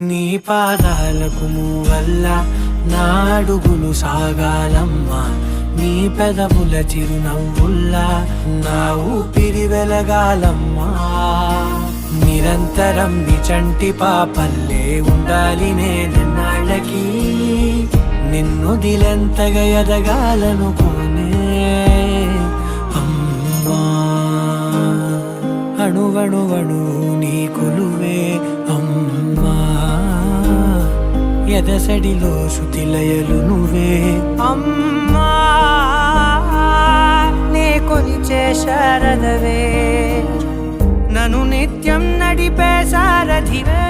నీ పాదాలకు మూవల్ల నా అడుగులు సాగాలమ్మా, నీ పెదవుల చిరునవ్వుల్లా నా ఊపిరి వెలగాలమ్మా. నిరంతరం నీ చంటి పాపల్లే ఉండాలి నేనెన్నాళ్ళకి, నిన్నొదిలెంతగా ఎదగాలనుకోనే అమ్మా. అణువణువణు నీ కొలువే అమ్మా, ఎదసడిలో శృతిలయలు నువ్వే అమ్మా. నే కొలిచే శారదవే, నన్ను నిత్యం నడిపే సారథివే.